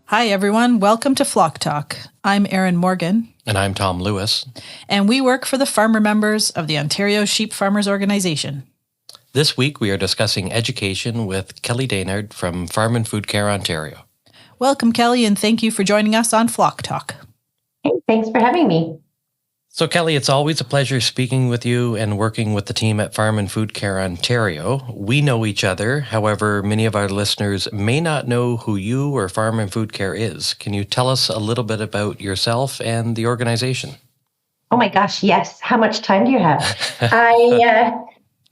Hi, everyone. Welcome to Flock Talk. I'm Erin Morgan. And I'm Tom Lewis. And we work for the farmer members of the Ontario Sheep Farmers Organization. This week, we are discussing education with Kelly Daynard from Farm and Food Care Ontario. Welcome, Kelly, and thank you for joining us on Flock Talk. Hey, thanks for having me. So, Kelly, it's always a pleasure speaking with you and working with the team at Farm and Food Care Ontario. We know each other. However, many of our listeners may not know who you or Farm and Food Care is. Can you tell us a little bit about yourself and the organization? Oh my gosh, yes. How much time do you have?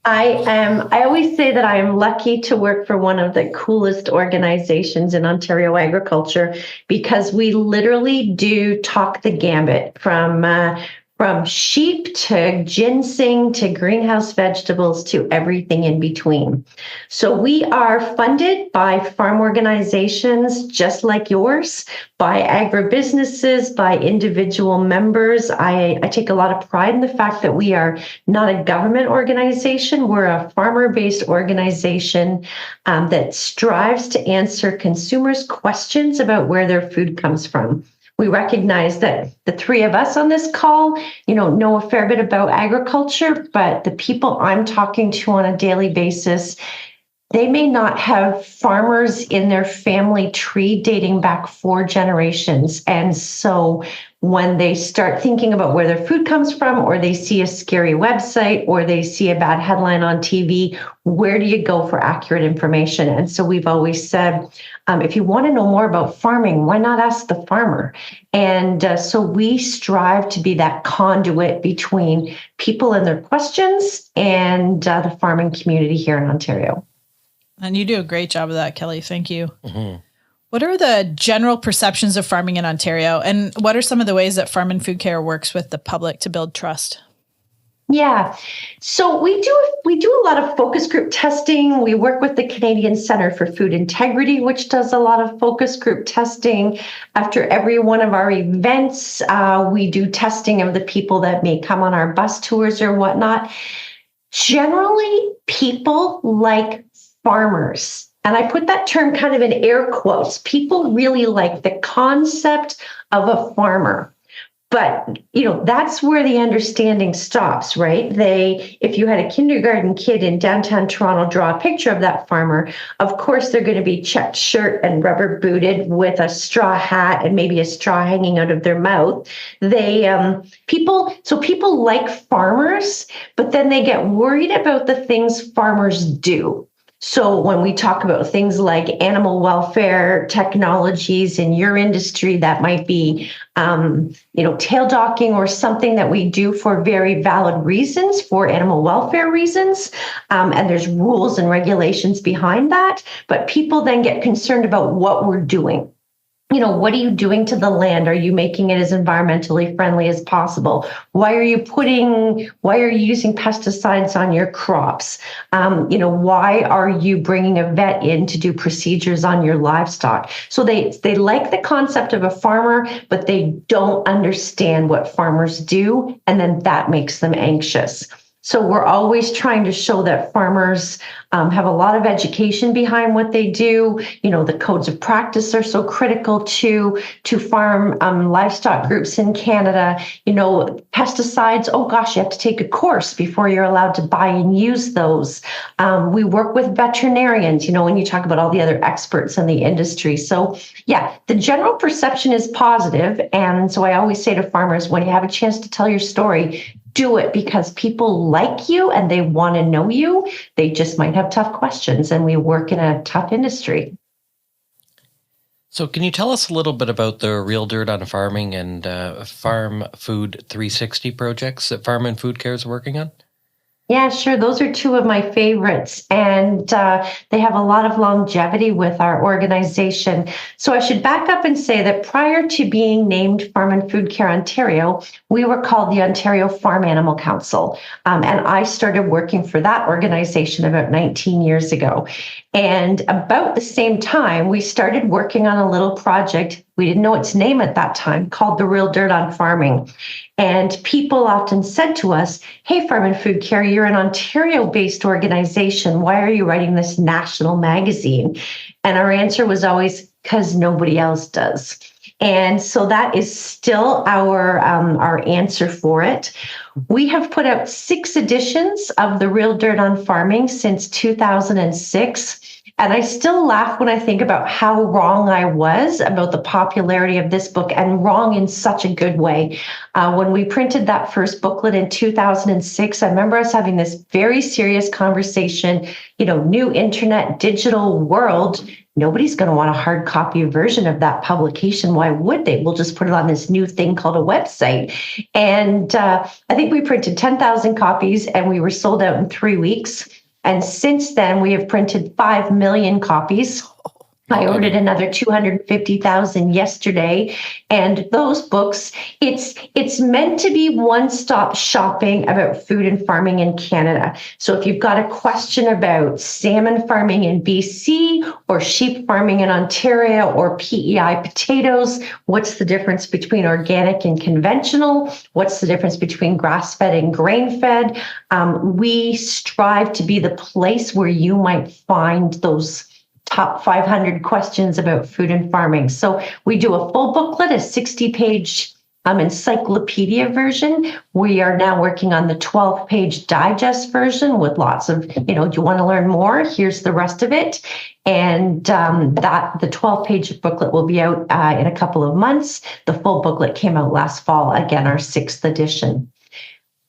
I always say that I am lucky to work for one of the coolest organizations in Ontario agriculture because we literally do talk the gambit from sheep to ginseng to greenhouse vegetables to everything in between. So we are funded by farm organizations just like yours, by agribusinesses, by individual members. I take a lot of pride in the fact that we are not a government organization. We're a farmer-based organization that strives to answer consumers' questions about where their food comes from. We recognize that the three of us on this call, know a fair bit about agriculture, but the people I'm talking to on a daily basis, they may not have farmers in their family tree dating back 4 generations. And so when they start thinking about where their food comes from, or they see a scary website, or they see a bad headline on TV, where do you go for accurate information? And so we've always said, if you want to know more about farming, why not ask the farmer? And so we strive to be that conduit between people and their questions and the farming community here in Ontario. And you do a great job of that, Kelly. Thank you. Mm-hmm. What are the general perceptions of farming in Ontario? And what are some of the ways that Farm and Food Care works with the public to build trust? Yeah, so we do a lot of focus group testing. We work with the Canadian Centre for Food Integrity, which does a lot of focus group testing. After every one of our events, we do testing of the people that may come on our bus tours or whatnot. Generally, people like farmers. And I put that term kind of in air quotes. People really like the concept of a farmer. But, that's where the understanding stops, right? If you had a kindergarten kid in downtown Toronto draw a picture of that farmer, of course, they're going to be checked shirt and rubber booted with a straw hat and maybe a straw hanging out of their mouth. People like farmers, but then they get worried about the things farmers do. So when we talk about things like animal welfare technologies in your industry, that might be, tail docking or something that we do for very valid reasons, for animal welfare reasons. And there's rules and regulations behind that. But people then get concerned about what we're doing. What are you doing to the land? Are you making it as environmentally friendly as possible? Why are you using pesticides on your crops? Why are you bringing a vet in to do procedures on your livestock? So they like the concept of a farmer, but they don't understand what farmers do. And then that makes them anxious. So we're always trying to show that farmers have a lot of education behind what they do. The codes of practice are so critical to farm livestock groups in Canada. Pesticides, oh gosh, you have to take a course before you're allowed to buy and use those. We work with veterinarians, when you talk about all the other experts in the industry. So yeah, the general perception is positive. And so I always say to farmers, when you have a chance to tell your story, do it because people like you and they want to know you. They just might have tough questions, and we work in a tough industry. So can you tell us a little bit about the Real Dirt on Farming and Farm Food 360 projects that Farm and Food Care is working on? Yeah, sure. Those are two of my favorites, and they have a lot of longevity with our organization. So I should back up and say that prior to being named Farm and Food Care Ontario, we were called the Ontario Farm Animal Council, and I started working for that organization about 19 years ago. And about the same time, we started working on a little project. We didn't know its name at that time, called the Real Dirt on Farming. And people often said to us, hey, Farm and Food Care, you're an Ontario-based organization. Why are you writing this national magazine? And our answer was always, because nobody else does. And so that is still our answer for it. We have put out 6 editions of The Real Dirt on Farming since 2006. And I still laugh when I think about how wrong I was about the popularity of this book, and wrong in such a good way. When we printed that first booklet in 2006, I remember us having this very serious conversation, new internet, digital world. Nobody's going to want a hard copy version of that publication. Why would they? We'll just put it on this new thing called a website. And I think we printed 10,000 copies and we were sold out in 3 weeks. And since then, we have printed 5 million copies. I ordered another 250,000 yesterday. And those books, it's meant to be one-stop shopping about food and farming in Canada. So if you've got a question about salmon farming in BC or sheep farming in Ontario or PEI potatoes, what's the difference between organic and conventional? What's the difference between grass-fed and grain-fed? We strive to be the place where you might find those top 500 questions about food and farming. So we do a full booklet, a 60-page encyclopedia version. We are now working on the 12-page digest version with lots of, do you want to learn more? Here's the rest of it. And the 12-page booklet will be out in a couple of months. The full booklet came out last fall, again, our 6th edition.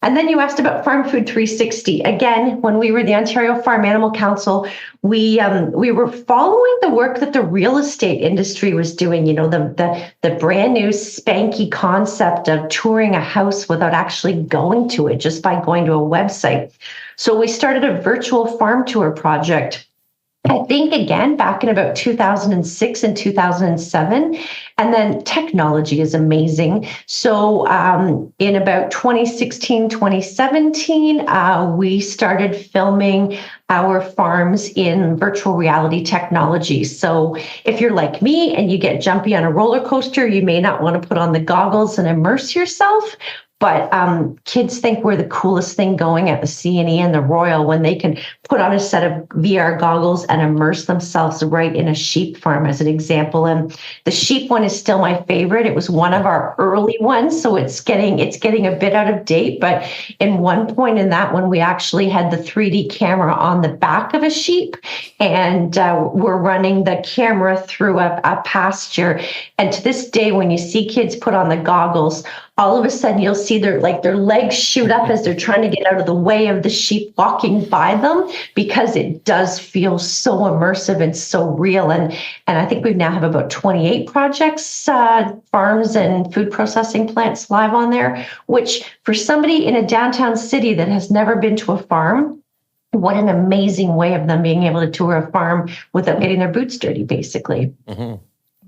And then you asked about Farm Food 360. Again, when we were the Ontario Farm Animal Council, we were following the work that the real estate industry was doing. The brand new spanky concept of touring a house without actually going to it, just by going to a website. So we started a virtual farm tour project, I think, again, back in about 2006 and 2007. And then technology is amazing. So in about 2016, 2017, we started filming our farms in virtual reality technology. So if you're like me and you get jumpy on a roller coaster, you may not want to put on the goggles and immerse yourself. But kids think we're the coolest thing going at the CNE and the Royal when they can put on a set of VR goggles and immerse themselves right in a sheep farm, as an example. And the sheep one is still my favorite. It was one of our early ones, so it's getting a bit out of date. But in one point in that one, we actually had the 3D camera on the back of a sheep, and we're running the camera through a pasture. And to this day, when you see kids put on the goggles, all of a sudden you'll see their legs shoot up as they're trying to get out of the way of the sheep walking by them, because it does feel so immersive and so real. And I think we now have about 28 projects, farms and food processing plants live on there, which for somebody in a downtown city that has never been to a farm, what an amazing way of them being able to tour a farm without getting their boots dirty, basically. Mm-hmm.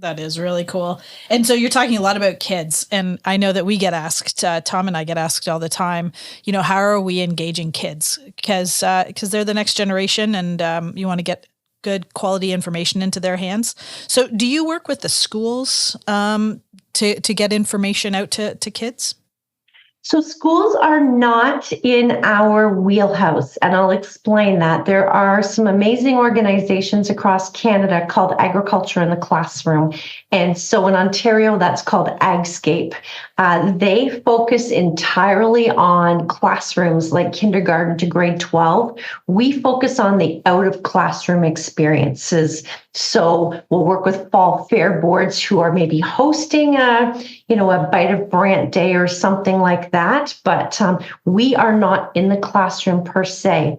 That is really cool. And so you're talking a lot about kids, and I know that we get asked, Tom and I get asked all the time, how are we engaging kids? Because they're the next generation, and you want to get good quality information into their hands. So do you work with the schools to get information out to kids? So schools are not in our wheelhouse, and I'll explain that. There are some amazing organizations across Canada called Agriculture in the Classroom. And so in Ontario, that's called Agscape. They focus entirely on classrooms like kindergarten to grade 12. We focus on the out-of-classroom experiences. So we'll work with fall fair boards who are maybe hosting a Bite of Brant Day or something like that. But we are not in the classroom per se.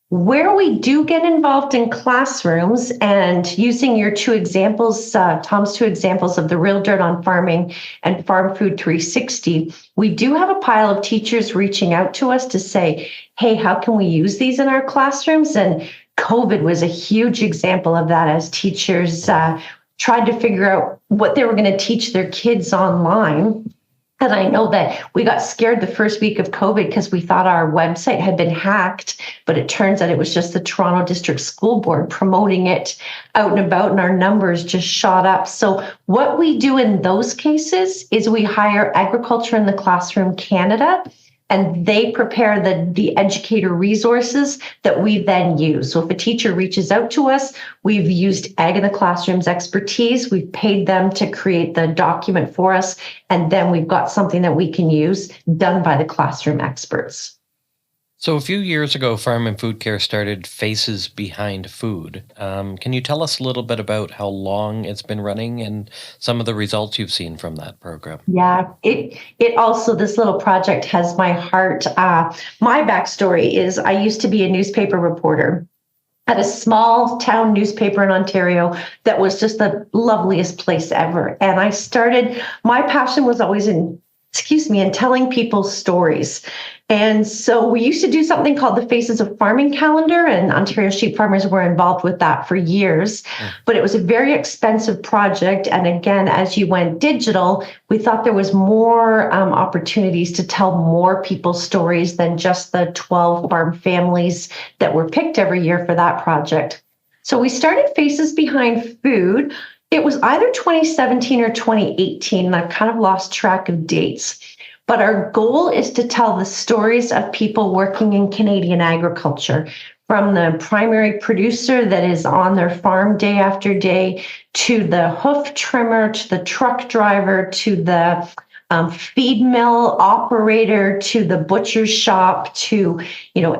Where we do get involved in classrooms, and using your 2 examples, Tom's 2 examples of the Real Dirt on Farming and Farm Food 360, we do have a pile of teachers reaching out to us to say, hey, how can we use these in our classrooms? And COVID was a huge example of that, as teachers tried to figure out what they were going to teach their kids online. And I know that we got scared the first week of COVID because we thought our website had been hacked, but it turns out it was just the Toronto District School Board promoting it out and about, and our numbers just shot up. So what we do in those cases is we hire Agriculture in the Classroom Canada and they prepare the educator resources that we then use. So if a teacher reaches out to us, we've used Ag in the Classroom's expertise, we've paid them to create the document for us, and then we've got something that we can use done by the classroom experts. So a few years ago, Farm and Food Care started Faces Behind Food. Can you tell us a little bit about how long it's been running and some of the results you've seen from that program? Yeah, it also, this little project has my heart. My backstory is I used to be a newspaper reporter at a small town newspaper in Ontario that was just the loveliest place ever. And my passion was always in telling people stories. And so we used to do something called the Faces of Farming calendar, and Ontario sheep farmers were involved with that for years. But it was a very expensive project. And again, as you went digital, we thought there was more opportunities to tell more people's stories than just the 12 farm families that were picked every year for that project. So we started Faces Behind Food. It was either 2017 or 2018, and I've kind of lost track of dates. But our goal is to tell the stories of people working in Canadian agriculture, from the primary producer that is on their farm day after day, to the hoof trimmer, to the truck driver, to the feed mill operator, to the butcher shop, to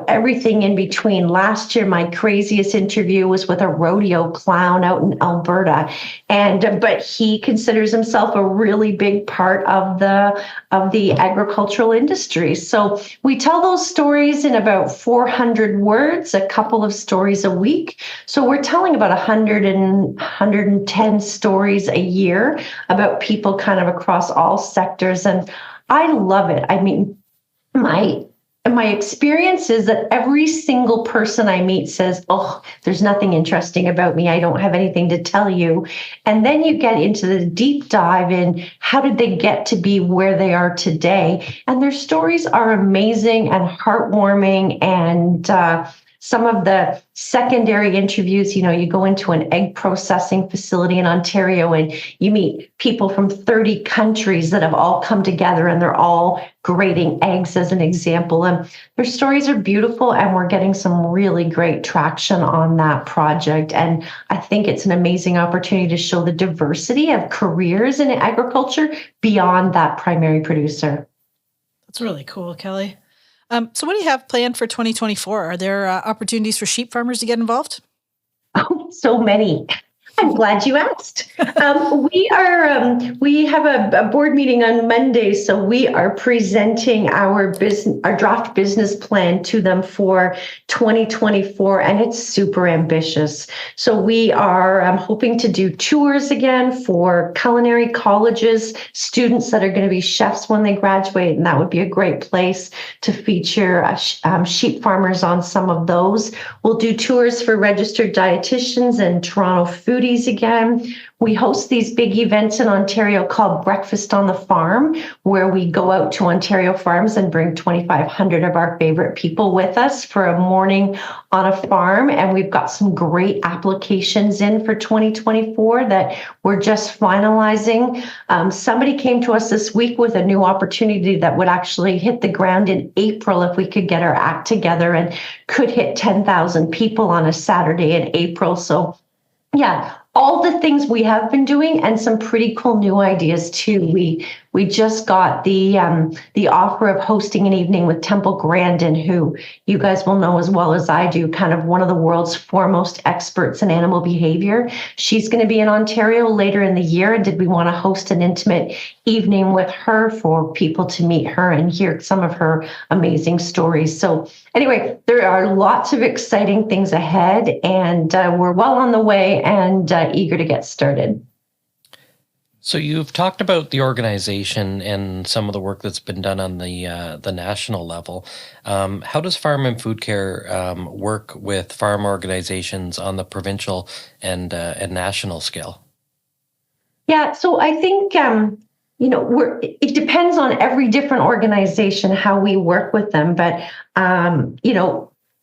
everything in between. Last year, my craziest interview was with a rodeo clown out in Alberta, but he considers himself a really big part of the agricultural industry. So we tell those stories in about 400 words, a couple of stories a week. So we're telling about 110 stories a year about people kind of across all sectors. And I love it. I mean, my experience is that every single person I meet says, "Oh, there's nothing interesting about me. I don't have anything to tell you." And then you get into the deep dive in how did they get to be where they are today? And their stories are amazing and heartwarming. And some of the secondary interviews, you go into an egg processing facility in Ontario and you meet people from 30 countries that have all come together and they're all grading eggs as an example. And their stories are beautiful, and we're getting some really great traction on that project. And I think it's an amazing opportunity to show the diversity of careers in agriculture beyond that primary producer. That's really cool, Kelly. So what do you have planned for 2024? Are there opportunities for sheep farmers to get involved? Oh, so many. I'm glad you asked. We have a board meeting on Monday, so we are presenting our draft business plan to them for 2024, and it's super ambitious. So we are hoping to do tours again for culinary colleges, students that are going to be chefs when they graduate, and that would be a great place to feature sheep farmers on some of those. We'll do tours for registered dietitians and Toronto foodies again. We host these big events in Ontario called Breakfast on the Farm, where we go out to Ontario farms and bring 2,500 of our favorite people with us for a morning on a farm. And we've got some great applications in for 2024 that we're just finalizing. Somebody came to us this week with a new opportunity that would actually hit the ground in April if we could get our act together, and could hit 10,000 people on a Saturday in April. So yeah, all the things we have been doing, and some pretty cool new ideas too. We just got the offer of hosting an evening with Temple Grandin, who you guys will know as well as I do, kind of one of the world's foremost experts in animal behavior. She's going to be in Ontario later in the year, and did we want to host an intimate evening with her for people to meet her and hear some of her amazing stories. So anyway, there are lots of exciting things ahead, and we're well on the way and eager to get started. So you've talked about the organization and some of the work that's been done on the national level. How does Farm and Food Care work with farm organizations on the provincial and national scale? Yeah, so I think it depends on every different organization how we work with them, but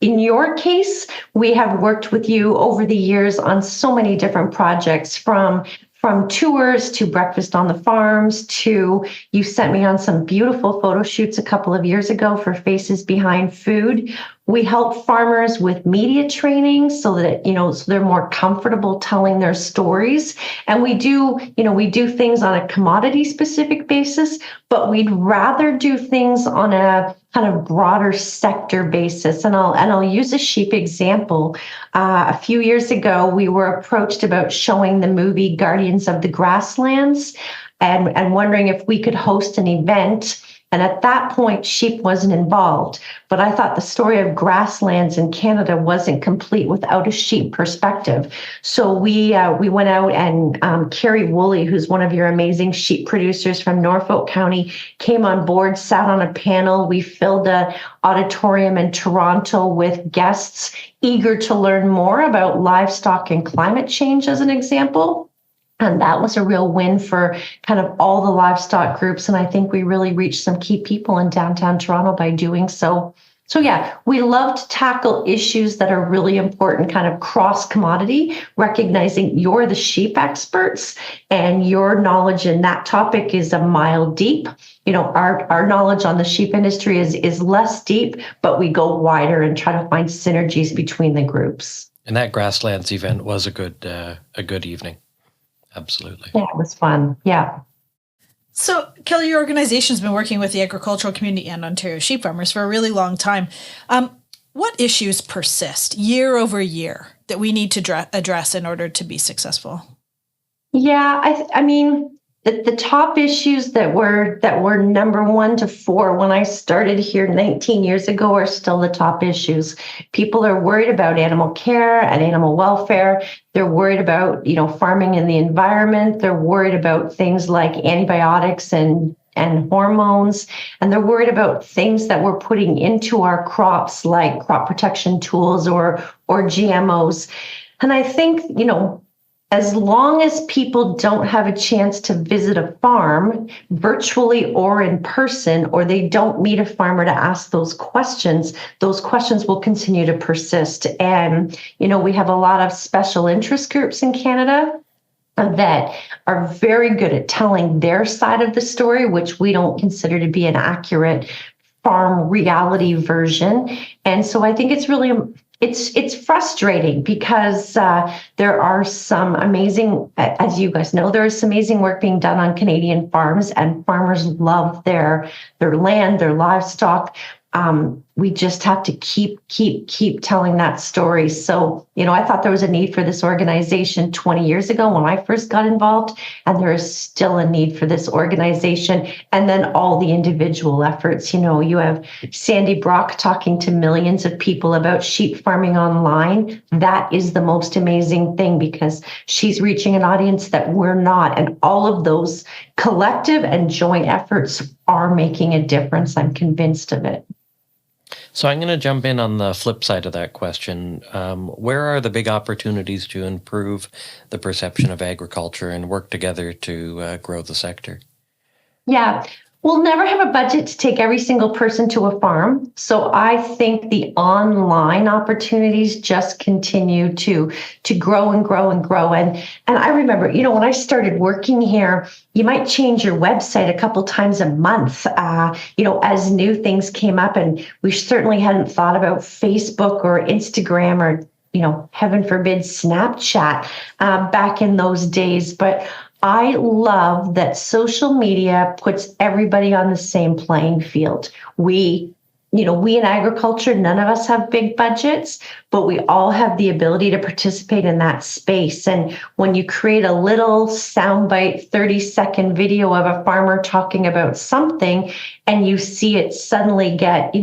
in your case, we have worked with you over the years on so many different projects, from from tours to breakfast on the farms to you sent me on some beautiful photo shoots a couple of years ago for Faces Behind Food. We help farmers with media training so that, so they're more comfortable telling their stories. And we do things on a commodity specific basis, but we'd rather do things on a kind of broader sector basis. And I'll use a sheep example. A few years ago, we were approached about showing the movie Guardians of the Grasslands and wondering if we could host an event. And at that point, sheep wasn't involved. But I thought the story of grasslands in Canada wasn't complete without a sheep perspective. So we went out and Carrie Woolley, who's one of your amazing sheep producers from Norfolk County, came on board, sat on a panel. We filled an auditorium in Toronto with guests eager to learn more about livestock and climate change, as an example. And that was a real win for kind of all the livestock groups. And I think we really reached some key people in downtown Toronto by doing so. So yeah, we love to tackle issues that are really important, kind of cross commodity, recognizing you're the sheep experts and your knowledge in that topic is a mile deep. Our knowledge on the sheep industry is less deep, but we go wider and try to find synergies between the groups. And that grasslands event was a good evening. Absolutely. Yeah, it was fun. Yeah. So, Kelly, your organization's been working with the agricultural community and Ontario sheep farmers for a really long time. What issues persist year over year that we need to address in order to be successful? Yeah, I mean, the top issues that were number 1 to 4 when I started here 19 years ago are still the top issues. People are worried about animal care and animal welfare. They're worried about, farming in the environment. They're worried about things like antibiotics and hormones. And they're worried about things that we're putting into our crops, like crop protection tools or GMOs. And I think, as long as people don't have a chance to visit a farm virtually or in person, or they don't meet a farmer to ask those questions will continue to persist. And, we have a lot of special interest groups in Canada that are very good at telling their side of the story, which we don't consider to be an accurate farm reality version. And so I think it's really it's frustrating because there are some amazing, as you guys know, there is some amazing work being done on Canadian farms, and farmers love their land, their livestock. We just have to keep telling that story. So, I thought there was a need for this organization 20 years ago when I first got involved, and there is still a need for this organization. And then all the individual efforts, you have Sandy Brock talking to millions of people about sheep farming online. That is the most amazing thing because she's reaching an audience that we're not. And all of those collective and joint efforts are making a difference. I'm convinced of it. So I'm going to jump in on the flip side of that question. Where are the big opportunities to improve the perception of agriculture and work together to grow the sector? Yeah. We'll never have a budget to take every single person to a farm. So I think the online opportunities just continue to grow and grow and grow. And I remember, when I started working here, you might change your website a couple times a month, as new things came up. And we certainly hadn't thought about Facebook or Instagram or, heaven forbid, Snapchat back in those days. But I love that social media puts everybody on the same playing field. We in agriculture, none of us have big budgets, but we all have the ability to participate in that space. And when you create a little soundbite, 30-second video of a farmer talking about something, and you see it suddenly get,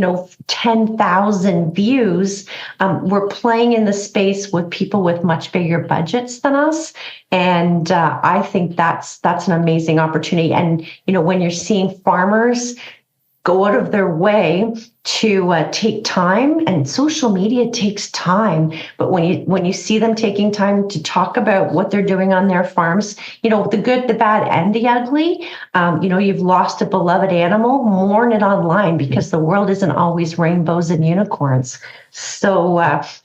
10,000 views, we're playing in the space with people with much bigger budgets than us. And I think that's an amazing opportunity. And, when you're seeing farmers go out of their way to take time, and social media takes time. But when you see them taking time to talk about what they're doing on their farms, the good, the bad, and the ugly, you've lost a beloved animal, mourn it online because the world isn't always rainbows and unicorns. So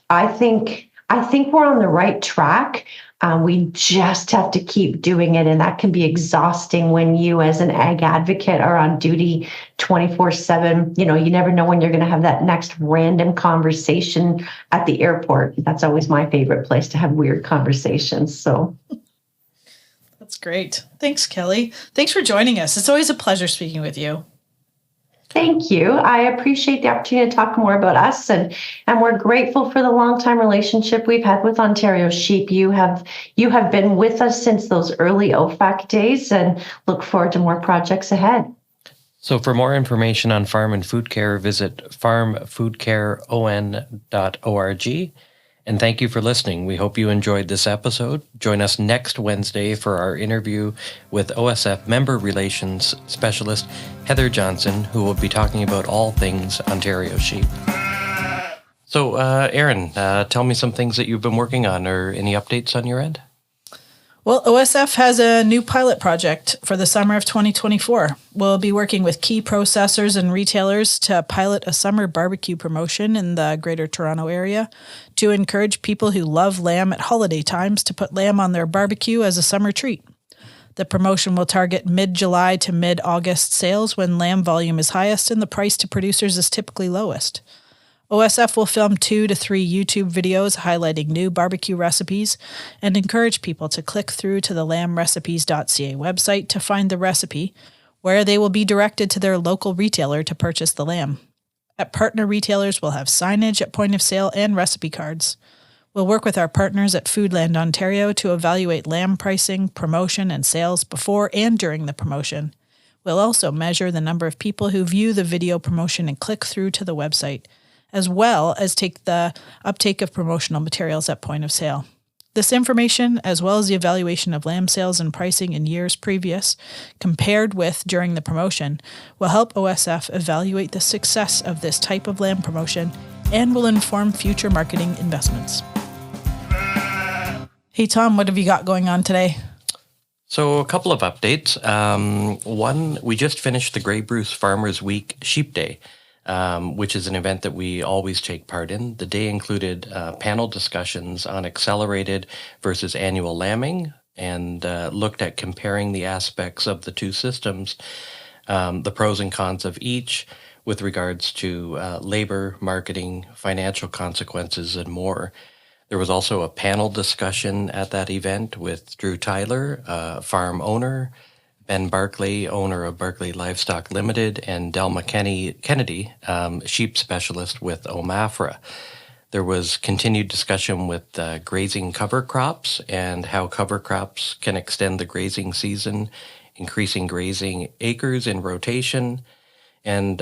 I think we're on the right track. We just have to keep doing it. And that can be exhausting when you, as an ag advocate, are on duty 24/7. You never know when you're going to have that next random conversation at the airport. That's always my favorite place to have weird conversations. So that's great. Thanks, Kelly. Thanks for joining us. It's always a pleasure speaking with you. Thank you. I appreciate the opportunity to talk more about us, and we're grateful for the long-time relationship we've had with Ontario Sheep. You have been with us since those early OFAC days, and look forward to more projects ahead. So for more information on farm and food care, visit farmfoodcareon.org. And thank you for listening. We hope you enjoyed this episode. Join us next Wednesday for our interview with OSF Member Relations Specialist Heather Johnson, who will be talking about all things Ontario sheep. So, Erin, tell me some things that you've been working on, or any updates on your end? Well, OSF has a new pilot project for the summer of 2024. We'll be working with key processors and retailers to pilot a summer barbecue promotion in the Greater Toronto area to encourage people who love lamb at holiday times to put lamb on their barbecue as a summer treat. The promotion will target mid-July to mid-August sales when lamb volume is highest and the price to producers is typically lowest. OSF will film 2 to 3 YouTube videos highlighting new barbecue recipes and encourage people to click through to the lambrecipes.ca website to find the recipe, where they will be directed to their local retailer to purchase the lamb. At partner retailers, we'll have signage at point of sale and recipe cards. We'll work with our partners at Foodland Ontario to evaluate lamb pricing, promotion, and sales before and during the promotion. We'll also measure the number of people who view the video promotion and click through to the website, as well as take the uptake of promotional materials at point of sale. This information, as well as the evaluation of lamb sales and pricing in years previous, compared with during the promotion, will help OSF evaluate the success of this type of lamb promotion and will inform future marketing investments. Hey, Tom, what have you got going on today? So a couple of updates. One, we just finished the Grey Bruce Farmers Week Sheep Day, which is an event that we always take part in. The day included panel discussions on accelerated versus annual lambing and looked at comparing the aspects of the two systems, the pros and cons of each with regards to labor, marketing, financial consequences, and more. There was also a panel discussion at that event with Drew Tyler, farm owner, Ben Barclay, owner of Barclay Livestock Limited, and Delma Kennedy, sheep specialist with OMAFRA. There was continued discussion with grazing cover crops and how cover crops can extend the grazing season, increasing grazing acres in rotation, and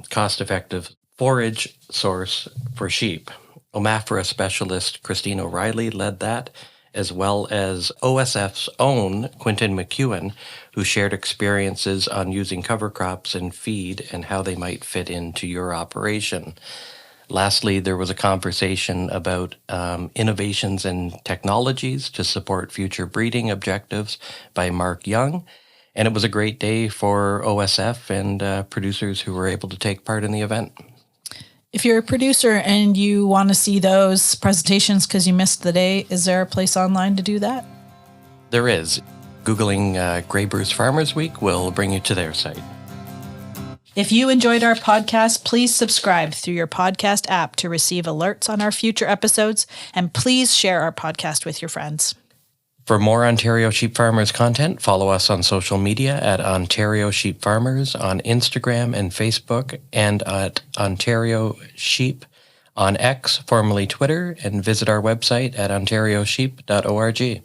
cost-effective forage source for sheep. OMAFRA specialist Christine O'Reilly led that, as well as OSF's own Quinton McEwen, who shared experiences on using cover crops in feed and how they might fit into your operation. Lastly, there was a conversation about innovations and technologies to support future breeding objectives by Mark Young. And it was a great day for OSF and producers who were able to take part in the event. If you're a producer and you want to see those presentations because you missed the day, is there a place online to do that? There is. Googling Grey Bruce Farmers Week will bring you to their site. If you enjoyed our podcast, please subscribe through your podcast app to receive alerts on our future episodes, and please share our podcast with your friends. For more Ontario Sheep Farmers content, follow us on social media at Ontario Sheep Farmers on Instagram and Facebook, and at Ontario Sheep on X, formerly Twitter, and visit our website at ontariosheep.org.